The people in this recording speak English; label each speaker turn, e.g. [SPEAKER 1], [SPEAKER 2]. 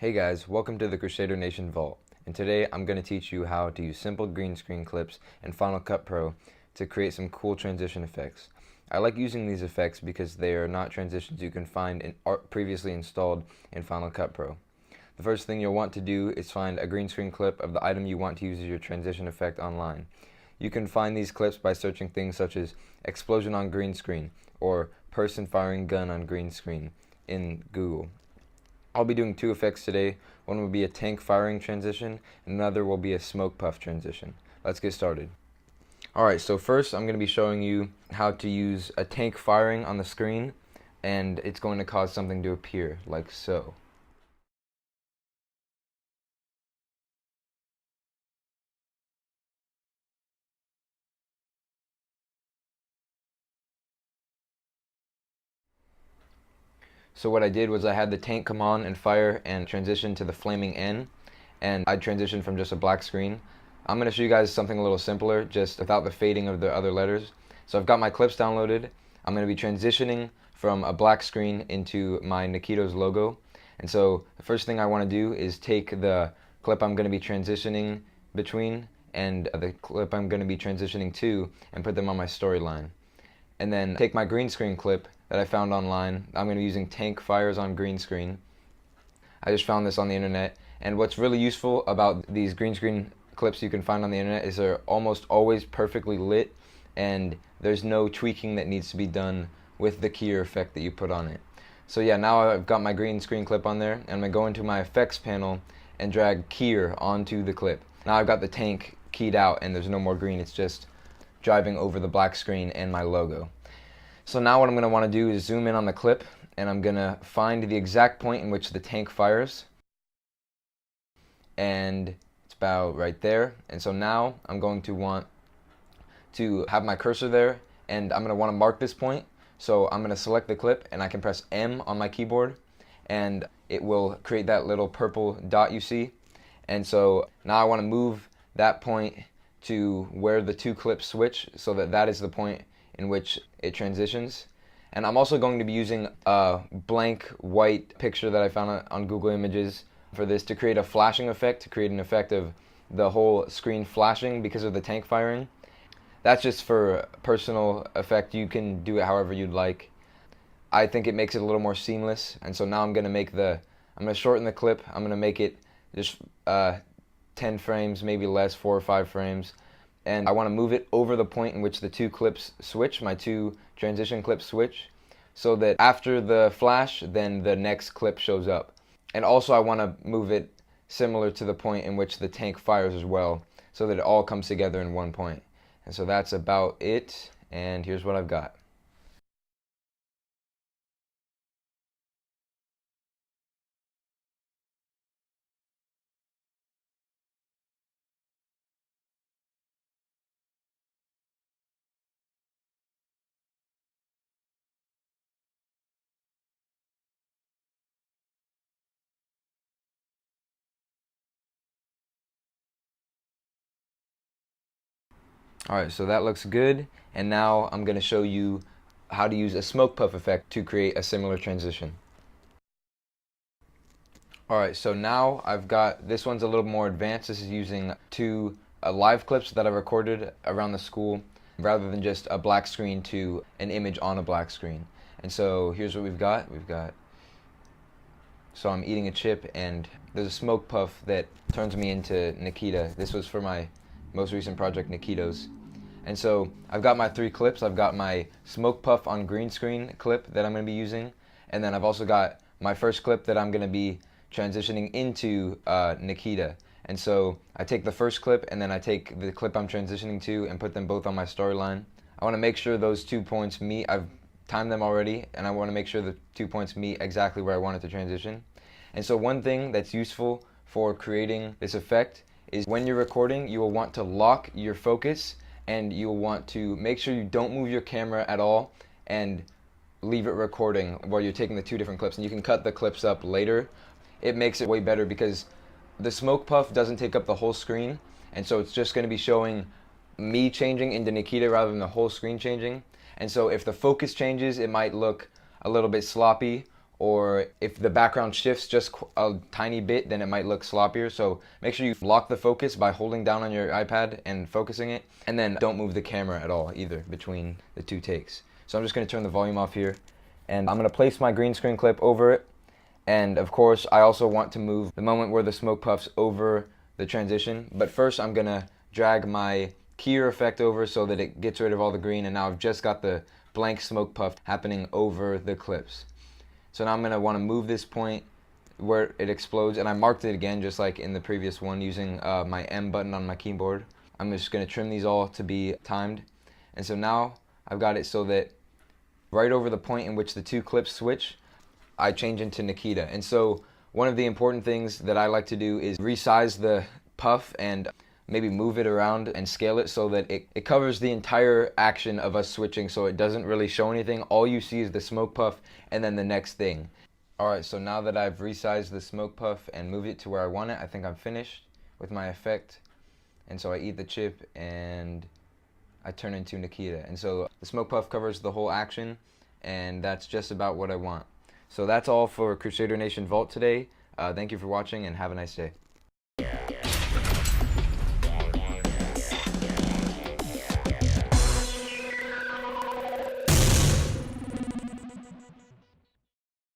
[SPEAKER 1] Hey guys, welcome to the Crusader Nation Vault, and today I'm going to teach you how to use simple green screen clips in Final Cut Pro to create some cool transition effects. I like using these effects because they are not transitions you can find previously installed in Final Cut Pro. The first thing you'll want to do is find a green screen clip of the item you want to use as your transition effect online. You can find these clips by searching things such as explosion on green screen or person firing gun on green screen in Google. I'll be doing two effects today. One will be a tank firing transition, and another will be a smoke puff transition. Let's get started. Alright, so first I'm going to be showing you how to use a tank firing on the screen, and it's going to cause something to appear, like so. So what I did was I had the tank come on and fire and transition to the flaming N, and I transitioned from just a black screen. I'm going to show you guys something a little simpler, just without the fading of the other letters. So I've got my clips downloaded. I'm going to be transitioning from a black screen into my Nikitos logo. And so the first thing I want to do is take the clip I'm going to be transitioning between and the clip I'm going to be transitioning to and put them on my storyline. And then take my green screen clip that I found online. I'm going to be using tank fires on green screen. I just found this on the internet, and what's really useful about these green screen clips you can find on the internet is they're almost always perfectly lit, and there's no tweaking that needs to be done with the keyer effect that you put on it. So yeah, now I've got my green screen clip on there, and I'm going to go into my effects panel and drag keyer onto the clip. Now I've got the tank keyed out and there's no more green, it's just driving over the black screen and my logo. So now what I'm going to want to do is zoom in on the clip, and I'm going to find the exact point in which the tank fires. And it's about right there. And so now I'm going to want to have my cursor there, and I'm going to want to mark this point. So I'm going to select the clip, and I can press M on my keyboard, and it will create that little purple dot you see. And so now I want to move that point to where the two clips switch, so that that is the point in which it transitions. And I'm also going to be using a blank white picture that I found on Google Images for this to create a flashing effect, to create an effect of the whole screen flashing because of the tank firing. That's just for personal effect. You can do it however you'd like. I think it makes it a little more seamless, and so now I'm going to shorten the clip. I'm going to make it just 10 frames, maybe less, 4 or 5 frames. And I want to move it over the point in which the two clips switch, my two transition clips switch, so that after the flash, then the next clip shows up. And also I want to move it similar to the point in which the tank fires as well, so that it all comes together in one point. And so that's about it, and here's what I've got. Alright, so that looks good, and now I'm going to show you how to use a smoke puff effect to create a similar transition. Alright, so now I've got, this one's a little more advanced. This is using two live clips that I recorded around the school, rather than just a black screen to an image on a black screen. And so here's what we've got. So I'm eating a chip, and there's a smoke puff that turns me into Nikita. This was for my most recent project, Nikitos. And so I've got my three clips. I've got my smoke puff on green screen clip that I'm going to be using, and then I've also got my first clip that I'm going to be transitioning into Nikita. And so I take the first clip, and then I take the clip I'm transitioning to and put them both on my storyline. I want to make sure those 2 points meet. I've timed them already, and I want to make sure the 2 points meet exactly where I want it to transition. And so one thing that's useful for creating this effect is when you're recording, you will want to lock your focus, and you'll want to make sure you don't move your camera at all and leave it recording while you're taking the two different clips. And you can cut the clips up later. It makes it way better because the smoke puff doesn't take up the whole screen, and so it's just going to be showing me changing into Nikita rather than the whole screen changing. And so if the focus changes, it might look a little bit sloppy, or if the background shifts just a tiny bit, then it might look sloppier. So make sure you lock the focus by holding down on your iPad and focusing it, and then don't move the camera at all either between the two takes. So I'm just going to turn the volume off here, and I'm going to place my green screen clip over it. And of course, I also want to move the moment where the smoke puffs over the transition. But first, I'm going to drag my keyer effect over so that it gets rid of all the green, and now I've just got the blank smoke puff happening over the clips. So now I'm going to want to move this point where it explodes, and I marked it again just like in the previous one using my M button on my keyboard. I'm just going to trim these all to be timed. And so now I've got it so that right over the point in which the two clips switch, I change into Nikita. And so one of the important things that I like to do is resize the puff and maybe move it around and scale it so that it covers the entire action of us switching, so it doesn't really show anything. All you see is the smoke puff and then the next thing. Alright, so now that I've resized the smoke puff and moved it to where I want it, I think I'm finished with my effect. And so I eat the chip and I turn into Nikita. And so the smoke puff covers the whole action, and that's just about what I want. So that's all for Crusader Nation Vault today. Thank you for watching and have a nice day.